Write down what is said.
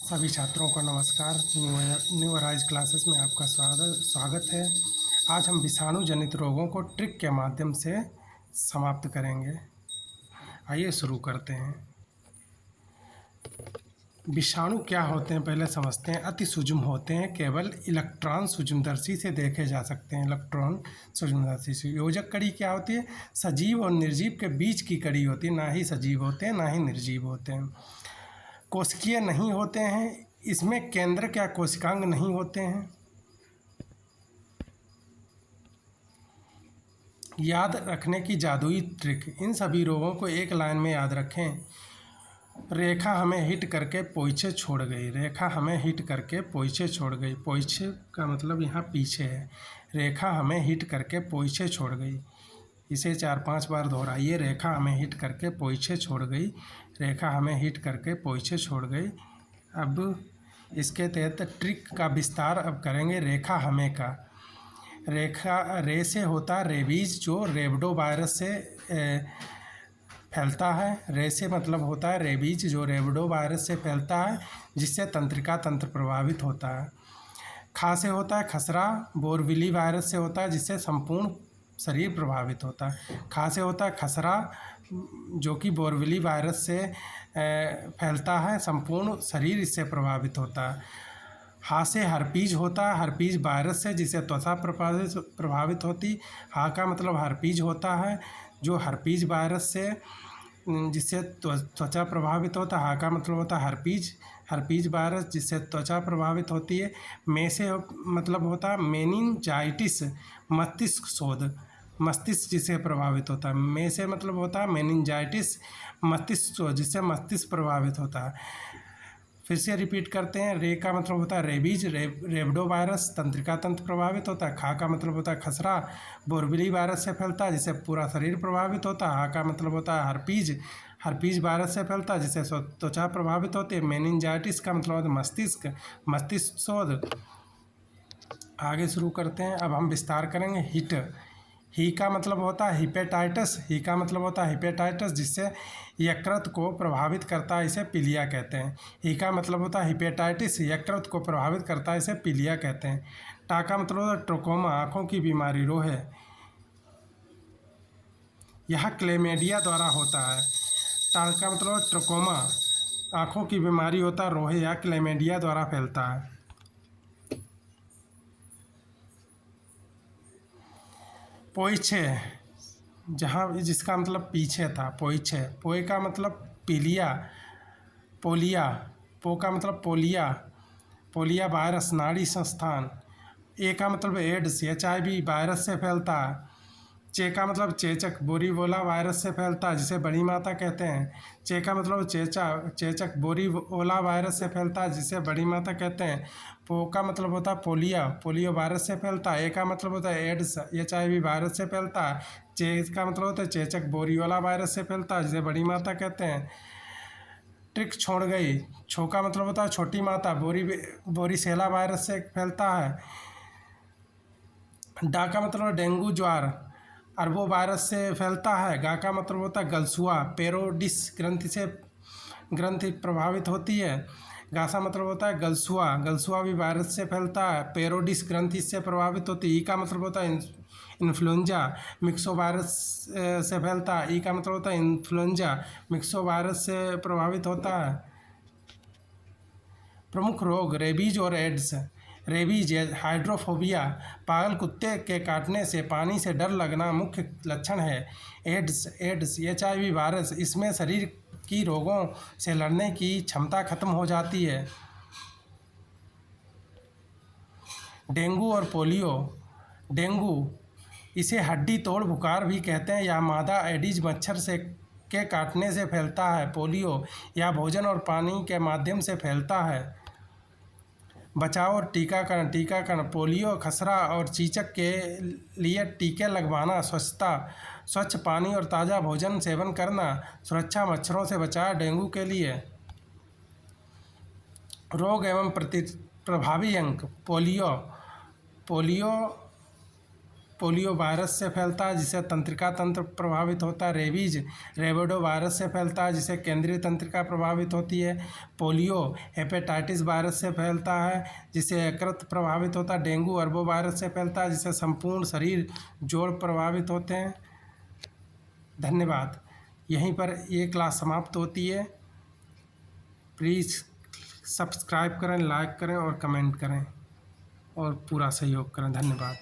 सभी छात्रों को नमस्कार। न्यू अराइज क्लासेस में आपका स्वागत है। आज हम विषाणु जनित रोगों को ट्रिक के माध्यम से समाप्त करेंगे। आइए शुरू करते हैं। विषाणु क्या होते हैं पहले समझते हैं। अति सूक्ष्म होते हैं, केवल इलेक्ट्रॉन सूक्ष्मदर्शी से देखे जा सकते हैं। इलेक्ट्रॉन सूक्ष्मदर्शी से। योजक कड़ी क्या होती है? सजीव और निर्जीव के बीच की कड़ी होती है। ना ही सजीव होते हैं ना ही निर्जीव होते हैं। कोशिकीय नहीं होते हैं, इसमें केंद्रक या कोशिकांग नहीं होते हैं। याद रखने की जादुई ट्रिक। इन सभी रोगों को एक लाइन में याद रखें। रेखा हमें हिट करके पोइछे छोड़ गई। रेखा हमें हिट करके पोइछे छोड़ गई। पोइछे का मतलब यहाँ पीछे है। रेखा हमें हिट करके पोइछे छोड़ गई। इसे 4-5 बार दोहराइए। रेखा हमें हिट करके पोइछे छोड़ गई। रेखा हमें हिट करके पोइछे छोड़ गई। अब इसके तहत ट्रिक का विस्तार अब करेंगे। रेखा हमें का रेखा रे से होता है रेबीज, जो रेबडो वायरस से फैलता है। रे से मतलब होता है रेबीज, जो रेबडो वायरस से फैलता है, जिससे तंत्रिका तंत्र प्रभावित होता है। खा से होता है खसरा, बोरविली वायरस से होता है, जिससे संपूर्ण शरीर प्रभावित होता है। खा से होता है खसरा, जो कि बोरविली वायरस से फैलता है, संपूर्ण शरीर इससे प्रभावित होता है। हा से हर्पीज होता है, हर्पीज वायरस से, जिससे त्वचा प्रभावित होती। हा का मतलब हर्पीज होता है, जो हर्पीज वायरस से जिससे त्वचा प्रभावित होता है। हा का मतलब होता है हर्पीज, हर्पीज वायरस जिससे त्वचा प्रभावित होती है। मे से मतलब होता है मेनिनजाइटिस, मस्तिष्क शोध, मस्तिष्क जिससे प्रभावित होता है। मे से मतलब होता है मेनिनजाइटिस, मस्तिष्क शोध, जिससे मस्तिष्क प्रभावित होता है। फिर से रिपीट करते हैं। रे का मतलब होता है रेबीज, रेबडो वायरस, तंत्रिका तंत्र प्रभावित होता है। खा का मतलब होता है खसरा, बोरविली वायरस से फैलता है, जिससे पूरा शरीर प्रभावित होता है। हा का मतलब होता है हर्पीज, हर्पीज वायरस से फैलता है, जिससे त्वचा प्रभावित होती है। मेनिनजाइटिस का मतलब होता है मस्तिष्क, मस्तिष्क शोध। आगे शुरू करते हैं। अब हम विस्तार करेंगे। हिट, ही का मतलब होता है हिपेटाइटिस, ही का मतलब होता है हिपेटाइटिस, जिससे यकृत को प्रभावित करता है, इसे पीलिया कहते हैं। ही का मतलब होता है हिपेटाइटिस, यकृत को प्रभावित करता है, इसे पीलिया कहते हैं। टा का मतलब होता है ट्रोकोमा, आँखों की बीमारी, रोहे। यह क्लेमेडिया द्वारा होता है। टा का मतलब ट्रोकोमा, आँखों की बीमारी होता है, रोहे, या क्लेमेडिया द्वारा फैलता है। पोइछे, जहाँ जिसका मतलब पीछे था, पोइछे। पोए का मतलब पीलिया, पोलिया। पो का मतलब पोलिया, पोलिया वायरस, नाड़ी संस्थान। ए का मतलब एड्स, HIV वायरस से फैलता है। चे का मतलब चेचक, बोरीवोला वायरस से फैलता है, जिसे बड़ी माता कहते हैं। चे का मतलब चेचक बोरीवोला वायरस से फैलता है, जिसे बड़ी माता कहते हैं। पो का मतलब होता है पोलिया, पोलियो वायरस से फैलता है। ए का मतलब होता है एड्स, HIV वायरस से फैलता है। चे का मतलब होता है चेचक बोरीवोला वायरस से फैलता है, जिसे बड़ी माता कहते हैं। ट्रिक छोड़ गई, छो का मतलब होता है छोटी माता, बोरीसेला वायरस से फैलता है। डा का मतलब डेंगू ज्वार, अरबो वायरस से फैलता है। गा का मतलब होता है गलसुआ, पेरोडिस ग्रंथि से ग्रंथि प्रभावित होती है। गासा मतलब होता है गलसुआ, गलसुआ भी वायरस से फैलता है, पेरोडिस ग्रंथि से प्रभावित होती है। ई का मतलब होता है इन्फ्लुएंजा, मिक्सो वायरस से फैलता है। ई का मतलब होता है इन्फ्लुएंजा, मिक्सो वायरस से प्रभावित होता है। प्रमुख रोग रेबीज और एड्स। रेबीज हाइड्रोफोबिया, पागल कुत्ते के काटने से पानी से डर लगना मुख्य लक्षण है। एड्स HIV वायरस, इसमें शरीर की रोगों से लड़ने की क्षमता खत्म हो जाती है। डेंगू और पोलियो। डेंगू, इसे हड्डी तोड़ बुखार भी कहते हैं, या मादा एडिज मच्छर से के काटने से फैलता है। पोलियो या भोजन और पानी के माध्यम से फैलता है। बचाव और टीकाकरण। टीकाकरण, पोलियो, खसरा और चेचक के लिए टीके लगवाना, स्वच्छ पानी और ताज़ा भोजन सेवन करना, सुरक्षा, मच्छरों से बचाव। डेंगू के लिए रोग एवं प्रभावी अंग। पोलियो, पोलियो पोलियो वायरस से फैलता है जिससे तंत्रिका तंत्र प्रभावित होता है। रेबीज रेबिडो वायरस से फैलता है जिससे केंद्रीय तंत्रिका प्रभावित होती है। पोलियो हेपेटाइटिस वायरस से फैलता है जिससे यकृत प्रभावित होता है। डेंगू अरबो वायरस से फैलता है जिससे संपूर्ण शरीर जोड़ प्रभावित होते हैं। धन्यवाद। यहीं पर ये क्लास समाप्त होती है। प्लीज़ सब्सक्राइब करें, लाइक करें और कमेंट करें और पूरा सहयोग करें। धन्यवाद।